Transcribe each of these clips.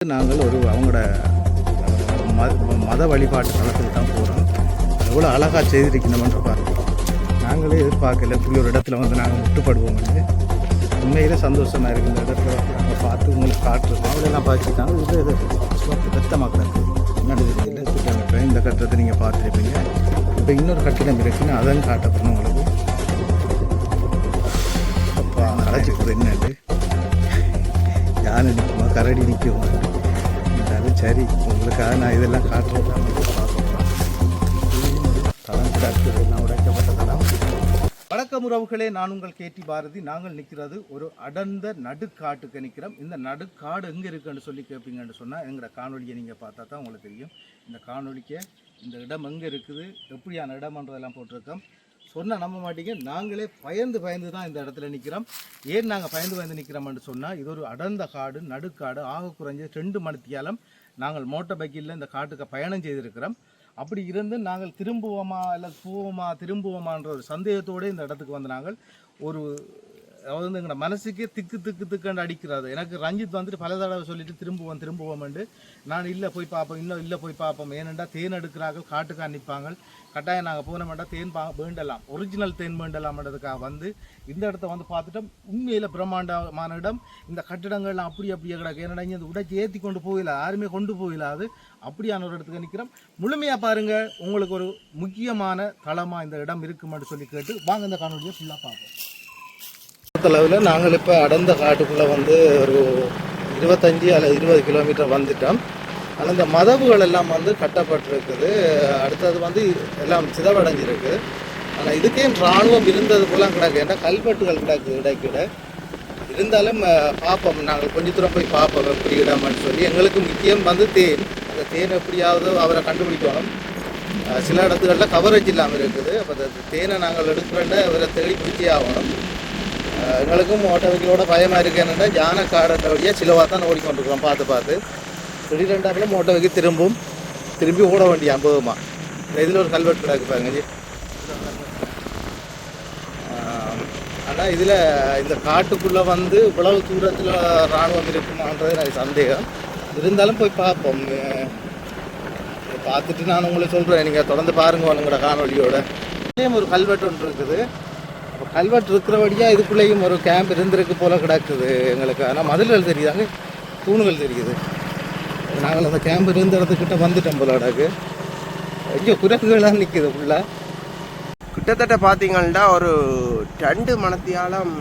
நாங்கள் அவங்களோட மத வழிபாட்டு தளத்துக்கு தான் போகிறோம். எவ்வளோ அழகாக செய்திருக்கணும்னு பாருங்கள். நாங்களே எதிர்பார்க்கல இப்படி ஒரு இடத்துல நாங்கள் முட்டுப்படுவோம். உண்மையிலே சந்தோஷமாக இருக்குது. இந்த இடத்துல நாங்கள் பார்த்து உங்களுக்கு காட்டுறோம். அவங்களெல்லாம் பார்த்துட்டாங்க. இது பெத்தமாக நடுவில் கூட்டமைப்பேன். இந்த கட்டத்தை நீங்கள் பார்த்துருப்பீங்க. இப்போ இன்னொரு கட்டிடம் இருக்குன்னு அதான் காட்டப்படணும் உங்களுக்கு. அப்பா அழைச்சி போகுது என்னண்டு யானை நிற்குமா கரடி நிற்குமா அது சரி. உங்களுக்காக நான் இதெல்லாம் காட்டுறதெல்லாம் தளம் கிடக்குதெல்லாம் உடைக்கப்பட்ட தளம். வணக்கம் உறவுகளே, நான் உங்கள் கேடி பாரதி. நாங்கள் நிற்கிறது ஒரு அடர்ந்த நடுக்காட்டுக்கு நிற்கிறோம். இந்த நடுக்காடு எங்கே இருக்குன்னு சொல்லி கேட்பீங்கன்னு சொன்னால் எங்களோட காணொலியை நீங்கள் பார்த்தா தான் உங்களுக்கு தெரியும். இந்த காணொலிக்கு இந்த இடம் எங்கே இருக்குது, எப்படியான இடம்ன்றதெல்லாம் போட்டிருக்கோம். சொன்னால் நம்ப மாட்டீங்க, நாங்களே பயந்து தான் இந்த இடத்துல நிற்கிறோம். ஏன் நாங்கள் பயந்து நிற்கிறோம்னு சொன்னால், இது ஒரு அடர்ந்த காடு, நடுக்காடு. ஆக குறைஞ்ச 2 மணித்தியாலம் நாங்கள் மோட்டார் பைக்கில் இந்த காட்டுக்கு பயணம் செய்திருக்கிறோம். அப்படி இருந்து நாங்கள் திரும்புவோமா இல்லை திரும்புவோமான்ற ஒரு சந்தேகத்தோடு இந்த இடத்துக்கு வந்து நாங்கள் அதாவது எங்களோட மனசுக்கே திக்குன்னு அடிக்கிறது. எனக்கு ரஞ்சித் வந்துட்டு பல தடவை சொல்லிட்டு திரும்புவோம்ண்டு நான் இல்லை போய் பார்ப்போம். ஏனெண்டா தேன் எடுக்கிறார்கள், காட்டுக்காக நிற்பாங்க. கட்டாயம் நாங்கள் போனோம்டா தேன் வேண்டலாம், ஒரிஜினல் தேன் வேண்டலாம்ன்றதுக்காக வந்து இந்த இடத்த வந்து பார்த்துட்டோம். உண்மையில் பிரம்மாண்டமான இடம். இந்த கட்டிடங்கள்லாம் அப்படியே கிடக்கு. ஏன்னா இந்த உடைச்சி ஏற்றி கொண்டு போயிடல, யாருமே கொண்டு போயிடாது. அப்படியான ஒரு இடத்துக்கு நிற்கிறோம். முழுமையாக பாருங்கள், உங்களுக்கு ஒரு முக்கியமான தளமாக இந்த இடம் இருக்குமென்னு சொல்லி கேட்டு வாங்க இந்த காணொலியை ஃபுல்லாக பார்ப்போம். அளவில் நாங்கள் இப்போ அடர்ந்த காட்டுக்குள்ளே வந்து ஒரு 25 அல்லது 20 கிலோமீட்டர் வந்துட்டோம். ஆனால் இந்த மதகுகள் எல்லாம் வந்து கட்டப்பட்டிருக்குது. அடுத்தது வந்து எல்லாம் சிதவடைஞ்சிருக்கு. ஆனால் இதுக்கே இராணுவம் இருந்தது போலாம் கிடக்கு. ஏன்னா கல்வெட்டுகள் கிடக்கு இடைக்கிட. இருந்தாலும் பார்ப்போம், நாங்கள் கொஞ்சம் தூரம் போய் பார்ப்போம் எப்படி இடமான்னு சொல்லி. எங்களுக்கு முக்கியம் வந்து தேன். அந்த தேன் எப்படியாவது அவரை கண்டுபிடிக்கணும். சில இடத்துகளில் கவரேஜ் இல்லாமல் இருக்குது. அப்போ அந்த தேனை நாங்கள் எடுக்கிறோன்னா அவரை தேடி பிடிச்சே ஆகணும். எங்களுக்கும் மோட்டோவைக்கோட பயமாக இருக்குது. என்னென்னா யானை காடத்தை வழியாக சிலவாக தான் ஓடிக்கொண்டிருக்கிறோம். பார்த்து திடீரெண்டாப்பில் மோட்டோவைக்கு திரும்பி ஓட வேண்டிய அனுபவமாக. இதில் ஒரு கல்வெட்டு கிடக்கு பாருங்க. ஆனால் இதில் இந்த காட்டுக்குள்ளே வந்து இவ்வளவு தூரத்தில் இராணுவம் இருக்குமான்றது எனக்கு சந்தேகம். இருந்தாலும் போய் பார்ப்போம். பார்த்துட்டு நான் உங்களுக்கு சொல்கிறேன். நீங்கள் தொடர்ந்து பாருங்க உங்களோட காணொலியோட. ஒரு கல்வெட்டு ஒன்று இருக்குது. அப்போ கல்வெட்டு இருக்கிறபடியாக இதுக்குள்ளேயும் ஒரு கேம்ப் இருந்திருக்கு போல் கிடக்குது எங்களுக்கு. ஆனால் மதில்கள் தெரியுதாங்க, தூணுகள் தெரியுது. நாங்கள் அந்த கேம்ப் இருந்த இடத்துக்கிட்ட வந்துட்டோம் போல கிடக்கு. இங்கே குரங்குகள்லாம் நிற்குது ஃபுல்லாக. கிட்டத்தட்ட பார்த்தீங்கன்னா ஒரு 2 மணித்தியாலம்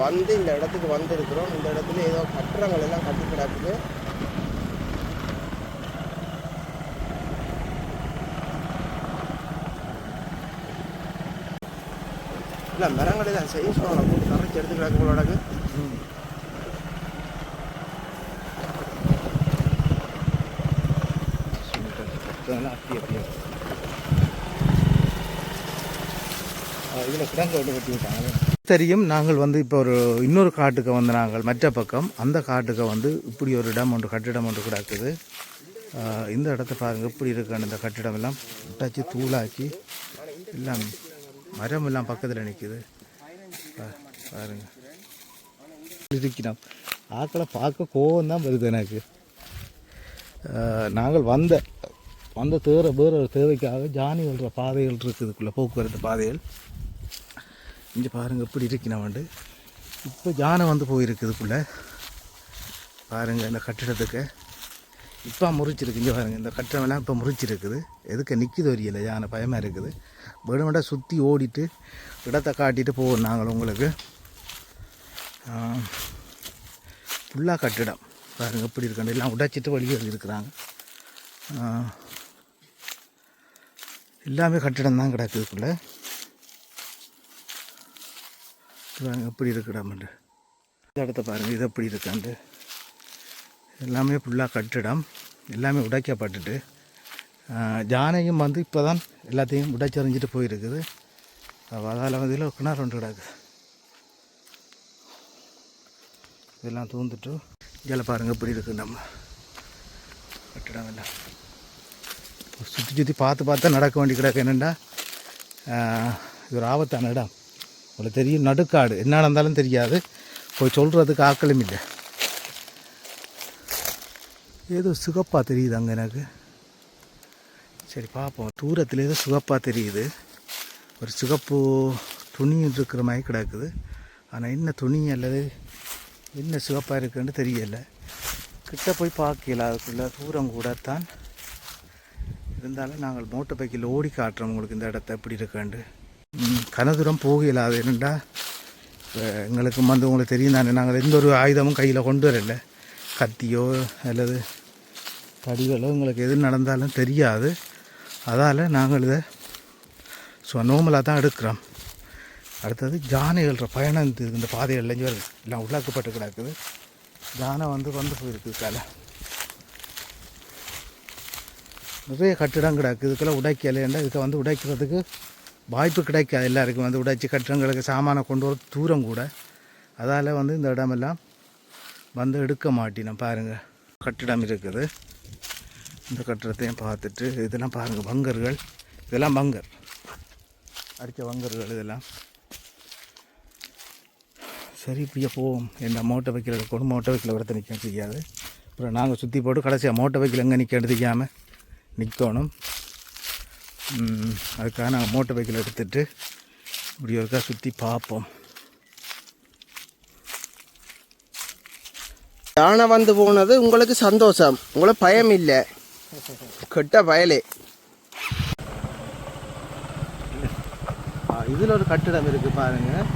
வந்து இந்த இடத்துக்கு வந்துருக்குறோம். இந்த இடத்துல ஏதோ கட்டுறங்கள் எல்லாம் கட்டி கிடக்குது. இல்லை மரங்கள் எல்லாம் செய்ய சொல்லலாம், போட்டு கரைச்சி எடுத்து கிடக்கு போல கிடக்கு. தெரியும். நாங்கள் வந்து இப்போ இன்னொரு காட்டுக்கு வந்து நாங்கள் மற்ற பக்கம் அந்த காட்டுக்கு வந்து இப்படி ஒரு கட்டிடம் ஒன்று கிடக்குது. இந்த இடத்த பாருங்கள் இப்படி இருக்கான இந்த கட்டிடம் எல்லாம் விட்டாச்சு தூளாக்கி எல்லாம் மரம் எல்லாம் பக்கத்தில் நிற்குது பாருங்க. இருக்கணும் ஆக்களை பார்க்க கோவம் தான் வருது எனக்கு. நாங்கள் வந்த வேற ஒரு தேவைக்காக ஜானி வளர்கிற பாதைகள் இருக்குதுக்குள்ளே, போக்குவரத்து பாதைகள். இங்கே பாருங்கள் இப்படி இருக்கணும். இப்போ ஜானை வந்து போயிருக்குதுக்குள்ளே பாருங்கள். இந்த கட்டிடத்துக்கு இப்போ முறிச்சிருக்கு. இங்கே பாருங்கள், இந்த கட்டிடமெல்லாம் இப்போ முறிச்சிருக்குது. எதுக்கு நிற்கிது வரையில்லை, யானை பயமாக இருக்குது. வேணுமெண்டா சுற்றி ஓடிட்டு இடத்தை காட்டிட்டு போவோம் நாங்கள் உங்களுக்கு. ஃபுல்லாக கட்டிடம் பாருங்கள் இப்படி இருக்காண்டு. எல்லாம் உடைச்சிட்டு வழியே இருக்கிறாங்க. எல்லாமே கட்டிடம் தான் கிடக்குதுக்குள்ளே. பாருங்கள் எப்படி இருக்குடாமண்டு. இந்த இடத்த பாருங்கள், இது எப்படி இருக்காண்டு. எல்லாமே ஃபுல்லாக கட்டிடம், எல்லாமே உடைக்கப்பட்டுட்டு. ஜானையும் வந்து இப்போ தான் எல்லாத்தையும் உடைச்சறிஞ்சிட்டு போயிருக்குது. அதால் வந்து இதில் கிணறு ஒன்று கிடக்கு. இதெல்லாம் தூந்துட்டு இதில் பாருங்கள் இப்படி இருக்குது நம்ம கட்டிடம் எல்லாம். சுற்றி பார்த்து நடக்க வேண்டி கிடக்கு. என்னென்னா இது ஒரு ஆபத்தான இடம். உங்களுக்கு தெரியும், நடுக்காடு என்ன நடந்தாலும் தெரியாது. போய் சொல்கிறதுக்கு ஆக்களும் இல்லை. ஏதோ சிகப்பாக தெரியுது அங்கே எனக்கு. சரி பார்ப்போம். தூரத்தில் ஏதோ சிகப்பாக தெரியுது. ஒரு சிகப்பு துணி இருக்கிற மாதிரி கிடக்குது. ஆனால் என்ன துணி அல்லது என்ன சிகப்பாக இருக்குன்னு தெரியலை. கிட்ட போய் பார்க்கல, அதுக்குள்ள தூரம் கூடத்தான் இருந்தாலும் நாங்கள் மோட்டர் பைக்கில் ஓடி காட்டுறோம் உங்களுக்கு இந்த இடத்த எப்படி இருக்காண்டு. கனதூரம் போகல. அது என்னென்னா எங்களுக்கு வந்து உங்களுக்கு தெரியும் தானே, நாங்கள் எந்த ஒரு ஆயுதமும் கையில் கொண்டு வரல. கத்தியோ அல்லது தடிகளோ எங்களுக்கு எது நடந்தாலும் தெரியாது. அதால் நாங்கள் இதை நோமலாக தான் எடுக்கிறோம். அடுத்தது யானைகள்ற பயணம் இந்த பாதைகள் எல்லாம் உள்ளாக்கப்பட்டு கிடக்குது. யானை வந்து போயிருக்கு காலை. நிறைய கட்டிடம் கிடக்கு. இதுக்கெல்லாம் உடைக்கலைன்னா இதுக்கு வந்து உடைக்கிறதுக்கு வாய்ப்பு கிடைக்காது. எல்லாருக்கும் வந்து உடைச்சி கட்டிடங்களுக்கு சாமானை கொண்டு வர தூரம் கூட. அதால் வந்து இந்த இடமெல்லாம் வந்து எடுக்க மாட்டினோம். பாருங்கள் கட்டிடம் இருக்குது. இந்த கட்டிடத்தையும் பார்த்துட்டு இதெல்லாம் பாருங்கள் பங்கர்கள். இதெல்லாம் பங்கர், அடித்த பங்கர்கள் இதெல்லாம். சரி இப்படியே போவோம். என்ன மோட்டர் வைக்கில் இருக்கணும். மோட்டர் வைக்கில் வரத்தை நிற்க செய்யாது. அப்புறம் நாங்கள் சுற்றி போட்டு கடைசியாக மோட்டர் வைக்கில் எங்கே நிற்க எடுத்துக்காமல் நிற்கணும். அதுக்காக நாங்கள் மோட்டர் பைக்கில் எடுத்துகிட்டு இப்படி ஒருக்கா சுற்றி பார்ப்போம். யானை வந்து போனது உங்களுக்கு சந்தோஷம், உங்களுக்கு பயம் இல்லை. கெட்ட பயலே. இதில் ஒரு கட்டிடம் இருக்குது பாருங்கள்.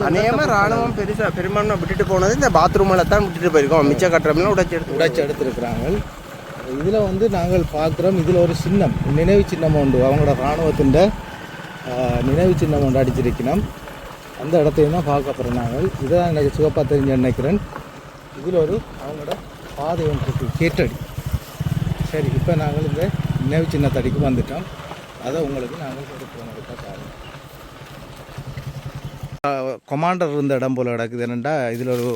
அநேகமாக ராணுவம் பெரும்பான்மை விட்டுட்டு போனது இந்த பாத்ரூமில் தான் விட்டுட்டு போயிருக்கோம். மிச்ச கட்டுறம்லாம் உடைச்சி எடுத்துருக்குறாங்க. இதில் வந்து நாங்கள் பார்க்குறோம். இதில் ஒரு சின்னம், நினைவு சின்னம் உண்டு. அவங்களோட இராணுவத்தின் நினைவு சின்னம் ஒன்று அடிச்சிருக்கணும். அந்த இடத்தையும் தான் பார்க்க போகிறோம் நாங்கள். இதான் எனக்கு சிவப்பாக தெரிஞ்சு நினைக்கிறேன். இதில் ஒரு அவங்களோட பாதை ஒன்று இருக்குது, கேட்டடி. சரி இப்போ நாங்கள் இந்த நினைவு சின்னத்தடிக்கு வந்துட்டோம். அதை உங்களுக்கு நாங்கள் எடுப்போம். பாருங்கள், கொமாண்டர் இருந்த இடம் போல் கிடக்குது. என்னென்னா இதில் ஒரு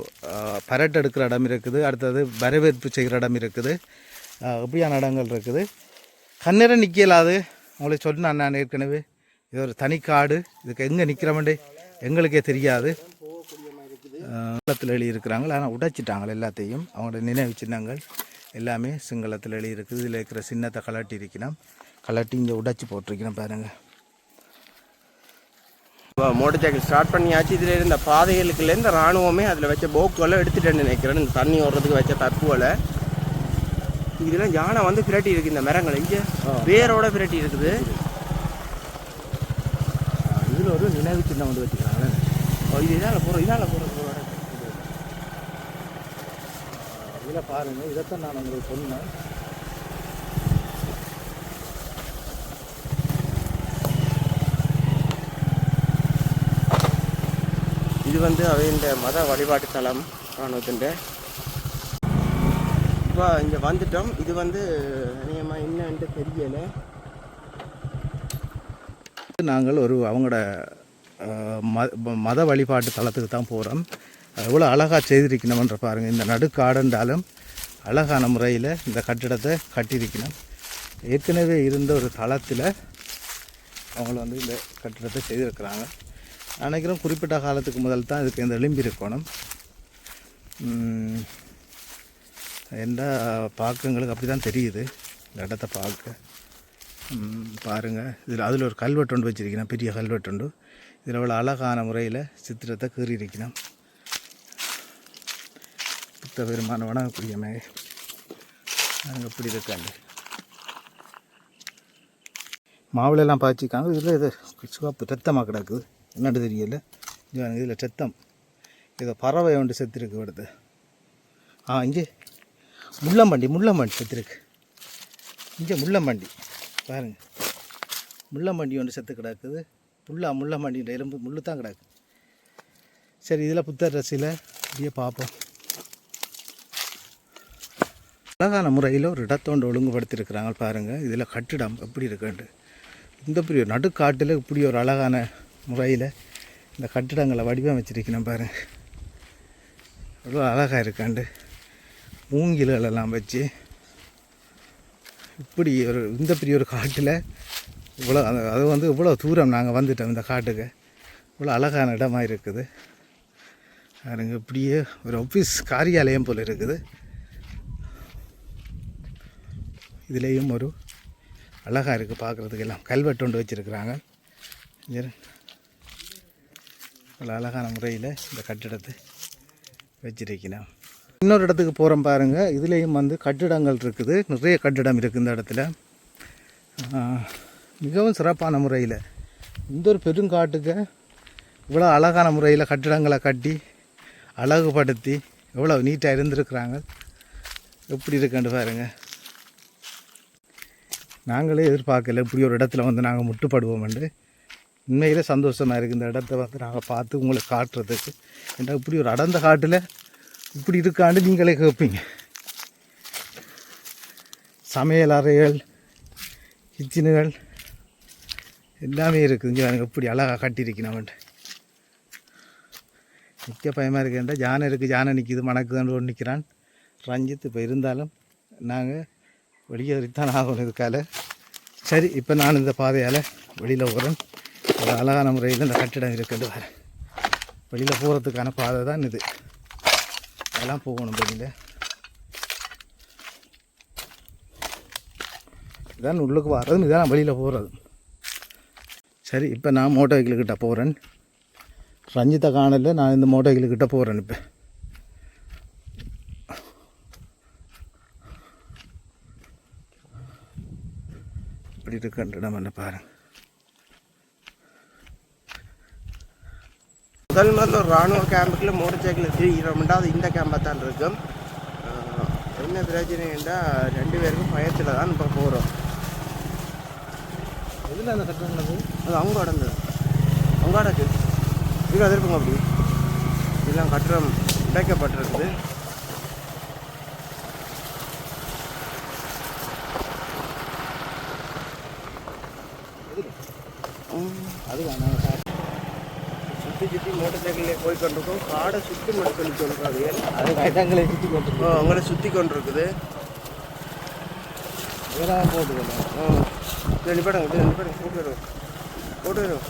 பரட் எடுக்கிற இடம் இருக்குது. அடுத்தது வரவேற்பு செய்கிற இடம் இருக்குது. எப்படியான இடங்கள் இருக்குது. கண்ணீரை நிற்கலாது. உங்களுக்கு சொன்னேன் நான் ஏற்கனவே. இது ஒரு தனிக்காடு. இதுக்கு எங்கே நிற்கிறோம்டே எங்களுக்கே தெரியாது. சிங்களத்தில் எழுதியிருக்கிறாங்க. ஆனால் உடைச்சிட்டாங்க எல்லாத்தையும். அவங்களோட நினைவு சின்னங்கள் எல்லாமே சிங்களத்தில் எழுதியிருக்குது. இதில் இருக்கிற சின்னத்தை கலட்டி இருக்கணும். கலட்டி இங்கே உடைச்சி போட்டிருக்கணும் பாருங்கள். இப்போ மோட்டர் சைக்கிள் ஸ்டார்ட் பண்ணியாச்சு. இதில் இருந்த பாதைகளுக்குள்ள இந்த இராணுவமே அதில் வச்ச போக்குவெல்லாம் எடுத்துகிட்டு நினைக்கிறேன். இந்த தண்ணி ஓடுறதுக்கு வச்ச தற்போல இதெல்லாம் யானை வந்து பிரட்டி இருக்குது. இந்த மரங்கள் இங்கே வேரோட பிரட்டி இருக்குது. இதில் ஒரு நினைவு சின்னம் வந்து வச்சுக்கிறாங்க. இது இதால் போகிறோம். இதில் பாருங்கள், இதைத்தான் நான் உங்களுக்கு சொன்னேன். இது வந்து அவை இந்த மத வழிபாட்டு தலம் இராணுவத்தின். இப்போ இங்கே வந்துட்டோம். இது வந்து நியமாக என்னன்ட்டு தெரியலை. நாங்கள் ஒரு அவங்களோட மத வழிபாட்டு தலத்துக்கு தான் போகிறோம். எவ்வளோ அழகாக செய்திருக்கணும்ன்ற பாருங்கள். இந்த நடுக்காடுன்றாலும் அழகான முறையில் இந்த கட்டிடத்தை கட்டியிருக்கணும். ஏற்கனவே இருந்த ஒரு தளத்தில் அவங்கள வந்து இந்த கட்டிடத்தை செய்திருக்கிறாங்க. நினைக்கிறோம் குறிப்பிட்ட காலத்துக்கு முதல் தான் இதுக்கு இந்த எலும்பி இருக்கணும். என்ன பார்க்குங்களுக்கு அப்படி தான் தெரியுது இந்த இடத்த பார்க்க. பாருங்கள், அதில் ஒரு கல்வெட்டு ஒன்று வச்சுருக்கணும், பெரிய கல்வெட்டு உண்டு. இதில் அவ்வளோ அழகான முறையில் சித்திரத்தை கீறி இருக்கணும். புத்த பெருமான வணங்கக்கூடியமே நாங்கள் எப்படி இருக்காங்க. மாவுளெல்லாம் பாய்ச்சிக்காங்க. இதில் இது சிவப்பு ரத்தமாக கிடக்குது. என்னட்டு தெரியல. இதில் ரத்தம் இதை பறவை ஒன்று செத்துருக்கு வருது. இங்கே முள்ளம்பண்டி செத்துருக்கு. இங்கே முள்ளம்பண்டி பாருங்கள், முள்ளம்பண்டி ஒன்று செத்து கிடக்குது. முள்ளம்பண்டின்ற எலும்பு முள்ளு தான் கிடக்கு. சரி, இதில் புத்தர் ரசியில் இப்படியே பார்ப்போம். அழகான முறையில் ஒரு இடத்தோண்டு ஒழுங்குபடுத்தியிருக்கிறாங்க பாருங்கள். இதில் கட்டிடம் எப்படி இருக்குன்ட்டு. இந்த பெரிய நடுக்காட்டில் இப்படி ஒரு அழகான முறையில் இந்த கட்டிடங்களை வடிவமைச்சிருக்கணும் பாருங்கள். எவ்வளோ அழகாக இருக்காண்டு. மூங்கில்களெல்லாம் வச்சு இப்படி இந்த பெரிய ஒரு காட்டில் இவ்வளோ அது வந்து இவ்வளோ தூரம் நாங்கள் வந்துட்டோம் இந்த காட்டுக்கு. இவ்வளோ அழகான இடமாக இருக்குது பாருங்க. இப்படியே ஒரு ஆஃபீஸ் காரியாலயம் போல் இருக்குது. இதுலேயும் ஒரு அழகாக இருக்குது பார்க்குறதுக்கு எல்லாம் கல்வெட்டு ஒன்று வச்சுருக்குறாங்க. அவ்வளோ அழகான முறையில் இந்த கட்டிடத்தை வச்சிருக்கணும். இன்னொரு இடத்துக்கு போகிறோம் பாருங்கள். இதுலேயும் வந்து கட்டிடங்கள் இருக்குது, நிறைய கட்டிடம் இருக்குது இந்த இடத்துல. மிகவும் சிறப்பான முறையில் இந்த ஒரு பெருங்காட்டுக்கு இவ்வளோ அழகான முறையில் கட்டிடங்களை கட்டி அழகுபடுத்தி எவ்வளோ நீட்டாக இருந்திருக்கிறாங்க. எப்படி இருக்குன்னு பாருங்கள். நாங்களே எதிர்பார்க்கல இப்படி ஒரு இடத்துல வந்து நாங்கள் முட்டுப்படுவோம்ண்டு. உண்மையிலே சந்தோஷமாக இருக்குது இந்த இடத்த வந்து நாங்கள் பார்த்து உங்களுக்கு காட்டுறதுக்கு. ஏன்னா இப்படி ஒரு அடர்ந்த காட்டில் இப்படி இருக்காண்டு நீங்களே கேட்பீங்க. சமையல் அறைகள், கிச்சனுகள் எல்லாமே இருக்குது. இங்கே எனக்கு இப்படி அழகாக கட்டியிருக்கணும்ட்டு நிற்க பயமாக இருக்குன்றா. யானை இருக்குது, யானை நிற்கிது, மணக்குதுன்னு ஒன்று நிற்கிறான் ரஞ்சித். இப்போ இருந்தாலும் நாங்கள் வெளியேறித்தான் ஆகணும் இதுக்கால. சரி, இப்போ நான் இந்த பாதையால் வெளியில் போகிறேன். ஒரு அழகான முறையில் இந்த கட்டிடம் இருக்குது. வரேன், வெளியில் போகிறதுக்கான பாதை தான் இது. அதெல்லாம் போகணும் வெளியில். இதான் உள்ளுக்கு வர்றதும், இதான் வெளியில் போகிறது. சரி, இப்போ நான் மோட்டர் வெஹிக்கிள்கிட்ட போகிறேன். ரஞ்சித்தை காணல, நான் இந்த மோட்டர் வெஹிக்கிள்கிட்ட போகிறேன். இப்போ இப்படி இருக்கின்ற இடம் என்ன பாருங்கள். முதல் ஒரு இராணுவ கேம்புக்குள்ள மோட்டர் சைக்கிள் தெரிகிறோம்டா. அது இந்த கேம்பாக தான் இருக்கும். என்ன பிரச்சனைண்டா, 2 பேருக்கும் பயத்தில் தான் இப்போ போகிறோம். எதில் அந்த கட்டணம் அது அவங்க அடந்தது, அவங்க அடக்கு இது அது இருக்குங்க. அப்படி இதெல்லாம் கட்டணம் உடைக்கப்பட்டிருக்குது. சுற்றி மோட்டர் சைக்கிளே போய் கொண்டிருக்கோம். காடை சுற்றி மட்டும் சொல்லி சொல்கிறாங்க. அது கட்டங்களை சுற்றி கொண்டு அவங்கள சுற்றி கொண்டிருக்குது. வேறாக போட்டுக்கணும். நிப்பாடுங்க, நிப்பாடுங்க, போட்டு வரும், போட்டு வரும்.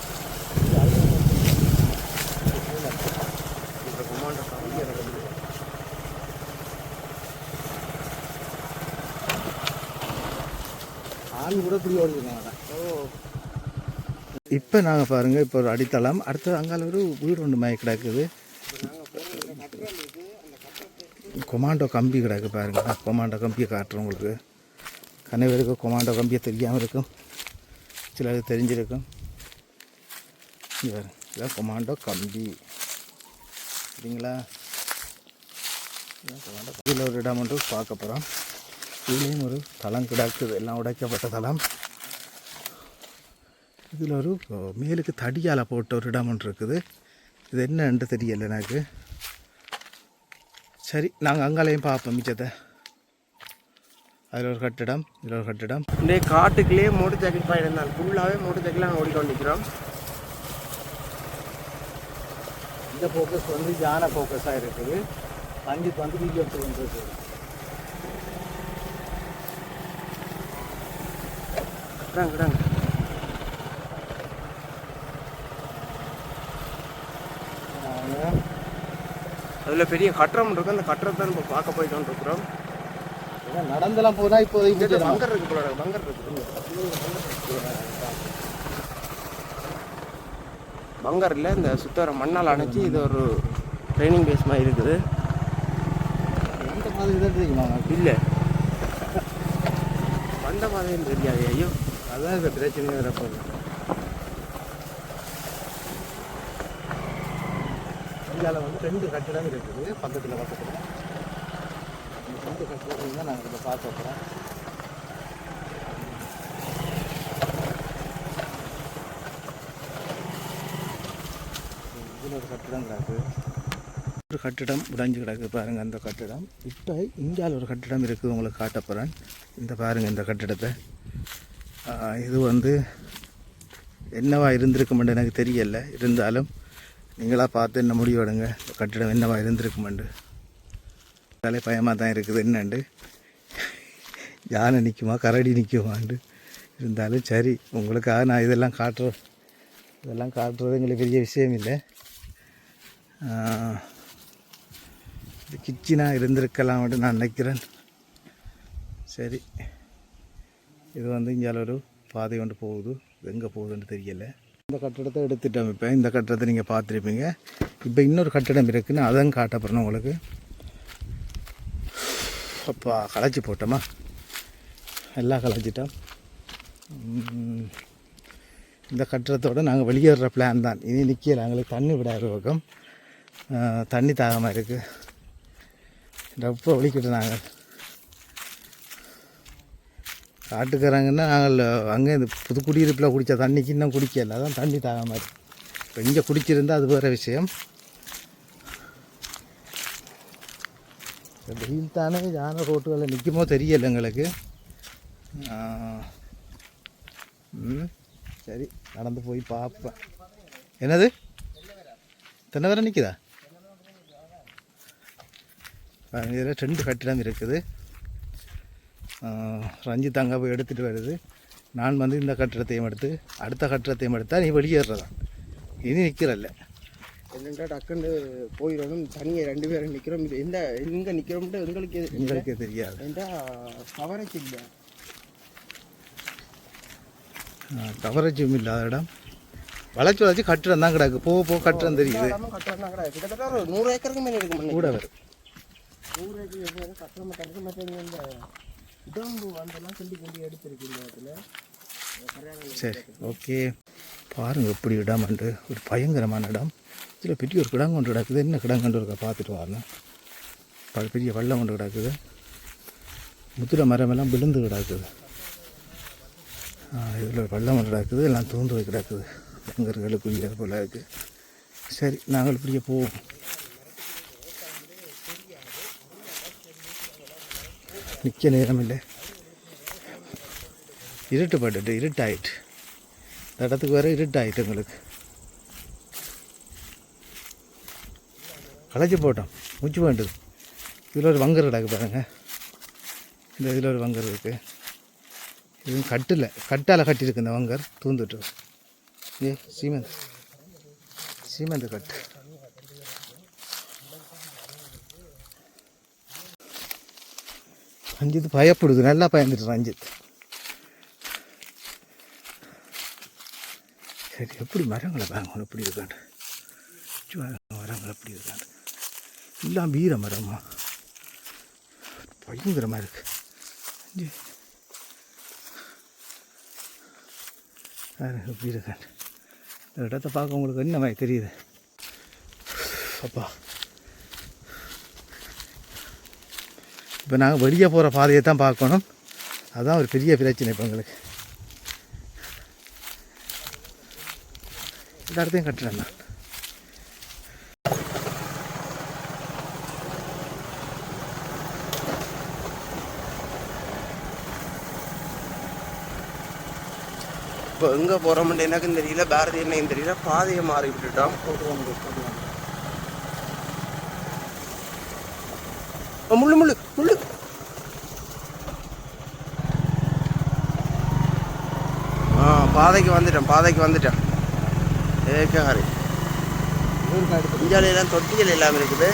ஆள் கூட இப்படி ஓடுதுங்க. இப்போ நாங்கள் பாருங்கள், இப்போ ஒரு அடித்தளம். அடுத்தது அங்கால ஒரு வீடு ஒன்று மய கிடக்குது. கொமாண்டோ கம்பி கிடக்கு பாருங்கள். கொமாண்டோ கம்பியை காட்டுறோம் உங்களுக்கு. கனவேருக்கு கொமாண்டோ கம்பியை தெரியாமல் இருக்கும், சிலருக்கு தெரிஞ்சிருக்கும். இதான் கொமாண்டோ கம்பி சரிங்களா. கொமாண்டோ கம்பியில் ஒரு இடம் ஒன்று பார்க்க போகிறோம். இதுலேயும் ஒரு தளம் கிடக்குது, எல்லாம் உடைக்கப்பட்ட தளம். இதில் ஒரு மேலுக்கு தடியால் போட்ட ஒரு இடம் ஒன்று இருக்குது. இது என்னன்னு தெரியலை எனக்கு. சரி, நாங்கள் அங்காலையும் பார்ப்போம் மிச்சத்தை. அதில் ஒரு கட்டிடம், இதில் ஒரு கட்டிடம். இந்த காட்டுக்குள்ளேயே மோட்டர் சைக்கிள் பயணம் தான். ஃபுல்லாகவே மோட்டர் சைக்கிள் நாங்கள் ஓடிக்கொண்டிருக்கிறோம். இந்த ஃபோக்கஸ் வந்து யானை ஃபோக்கஸாக இருக்குது. ரஞ்சித் வந்து வீடியோ எடுத்து வந்துருக்கு. கிடாங்க அதில் பெரிய கட்டடம் இருக்குது. அந்த கட்டடத்தை நம்ம பார்க்க போய் கொண்டிருக்கிறோம். நடந்தெல்லாம் போனால் இப்போ பங்கர் இருக்கு போல, பங்கர் இருக்குது. பங்கரில் இந்த சுத்தர மண்ணால் அணைச்சி இது ஒரு ட்ரைனிங் பேஸ் மாதிரி இருக்குது. எந்த மாதிரி தான் தெரியுமா? இல்லை, வந்த மாதிரியும் தெரியாது. ஐயோ, அதுதான் இந்த பிரச்சனையே வரப்போகுது. இந்தியாவில் வந்து 2 கட்டிடம் இருக்குது பக்கத்தில். இந்த 2 கட்டிடம் தான் நாங்கள் இதை பார்க்க போகிறோம். இதில் ஒரு கட்டிடம் கிடக்கு. ஒரு கட்டிடம் உடைஞ்சு கிடக்கு பாருங்கள். அந்த கட்டிடம் இப்போ இந்தியாவில் ஒரு கட்டிடம் இருக்குது, உங்களுக்கு காட்ட போகிறேன். இந்த பாருங்கள் இந்த கட்டிடத்தை. இது வந்து என்னவா இருந்திருக்குமென்று எனக்கு தெரியலை. இருந்தாலும் நீங்களாக பார்த்து என்ன முடிவு எடுங்க, கட்டிடம் என்னவா இருந்திருக்குமெண்டு. அதே பயமாக தான் இருக்குது. என்னண்டு யானை நிற்குமா கரடி நிற்குமாண்டு. இருந்தாலும் சரி, உங்களுக்காக நான் இதெல்லாம் காட்டுறது எங்களுக்கு பெரிய விஷயம் இல்லை. இது கிச்சனாக இருந்திருக்கலாம்னு நான் நினைக்கிறேன். சரி, இது வந்து இங்கே ஒரு பாதை கொண்டு போகுது, எங்கே போகுதுன்னு தெரியலை. இந்த கட்டடத்தை எடுத்துட்டோம். இப்போ இந்த கட்டடத்தை நீங்கள் பார்த்துருப்பீங்க. இப்போ இன்னொரு கட்டடம் இருக்குன்னு அதான் காட்டப்படுறோம் உங்களுக்கு. அப்பா களைச்சி போட்டோமா, எல்லாம் களைச்சிட்டோம். இந்த கட்டடத்தோடு நாங்கள் வெளியேற பிளான் தான். இனி நிற்கல, எங்களுக்கு தண்ணி விடாத பக்கம் தண்ணி தாகமாக இருக்குது. ரொம்ப ஒழிக்கிட்டு நாங்கள் காட்டுக்கிறாங்கன்னா நாங்கள் அங்கே இந்த புது குடியிருப்பில் குடித்த தண்ணிக்கு இன்னும் குடிக்கல, அதான் தண்ணி தாகமாக இருக்குது. இப்போ இங்கே குடிச்சிருந்தால் அது வேறு விஷயம். வெயில் தானே யானை ரோட்டுகளில் நிற்குமோ தெரியலை எங்களுக்கு. சரி, நடந்து போய் பார்ப்பேன். என்னது தென்னை வர நிற்குதா? இதில் 2 கட்டிடம் இருக்குது. ரஞ்சித் அங்கே போய் எடுத்துகிட்டு வருது. நான் வந்து இந்த கட்டிடத்தையும் எடுத்து அடுத்த கட்டிடத்தையும் எடுத்தால் நீ வெளியேறதா, இனி நிற்கிறல்ல. என்னென்னா டக்குன்னு போயிடணும். தனியாக 2 பேரும் நிற்கிறோம். இது எந்த எங்கே நிற்கிறோம்ட்டு எங்களுக்கே தெரியாது. எந்த கவரேஜ் இல்லை, கவரேஜும் இல்லாத இடம். வளைச்சி வளைச்சி கட்டிடம் தான் கிடக்கு. போக கட்டிடம் தெரியுது. கட்டிடம் தான் கிடக்கு. கிட்டத்தட்ட ஒரு 100 ஏக்கருக்கு மேலே இருக்கு. கூட வரும் 100 ஏக்கர் கட்டிடம் கட்டுறது. மற்ற இந்த உடம்பு வந்தெல்லாம் சொல்லி கொண்டு எடுத்துருக்கு இந்த இடத்துல. சரி, ஓகே. பாருங்கள் எப்படி இடம்ண்டு ஒரு பயங்கரமான இடம். இதில் பெரிய ஒரு கிடங்கு கொண்டு கிடக்குது. என்ன கிடங்குண்டு இருக்கா பார்த்துட்டு வரணும். பெரிய வெள்ளம் கொண்டு கிடக்குது. முத்திர மரமெல்லாம் விழுந்து கிடக்குது. இதில் ஒரு வெள்ளம் கொண்டு கிடக்குது. எல்லாம் தூந்து கிடக்குது. பங்கர்களுக்குரிய போல இருக்குது. சரி, நாங்கள் இப்படியே போவோம். நிற்க நேரம் இல்லை, இருட்டுப்பட்டு இருட்டாயிட்டு. இந்த இடத்துக்கு வேறு இருட்டாயிட்டு எங்களுக்கு. களைச்சி போட்டோம், மூச்சு வேண்டுது. இதில் ஒரு வங்கர் கிடக்கு பாருங்க. இந்த இதில் ஒரு வங்கர் இருக்குது. இதுவும் கட்டால் கட்டியிருக்கு. இந்த வங்கர் தூந்துட்டு சீமெந்து கட்டு. ரஞ்சித் பயப்படுது, நல்லா பயந்துட்டு ரஞ்சித். சரி, எப்படி மரங்களை பாருங்க எப்படி இருக்காண்டு. மரங்கள் எப்படி இருக்காண்டு. எல்லாம் வீர மரமா பயங்கரமாக இருக்கு. எப்படி இருக்காண்டு. இந்த இடத்த பார்க்க உங்களுக்கு என்ன மாதிரி தெரியுது. அப்பா, இப்போ நாங்கள் வெளியே போகிற பாதையை தான் பார்க்கணும். அதுதான் ஒரு பெரிய பிரச்சனை இப்போ எங்களுக்கு. இந்த இடத்தையும் கட்டுறேன் நான். இப்போ எங்கே போகிறோம்னு எனக்கும் தெரியல, பாரதி என்னையும் தெரியல. பாதையை மாறி விட்டுட்டோம். முள்ளு முள்ளு முள்ளு. பாதைக்கு வந்துட்டேன். ஏக்கா ஹரி இஞ்சாலையெல்லாம் தொட்டிகள் எல்லாம் இருக்குது.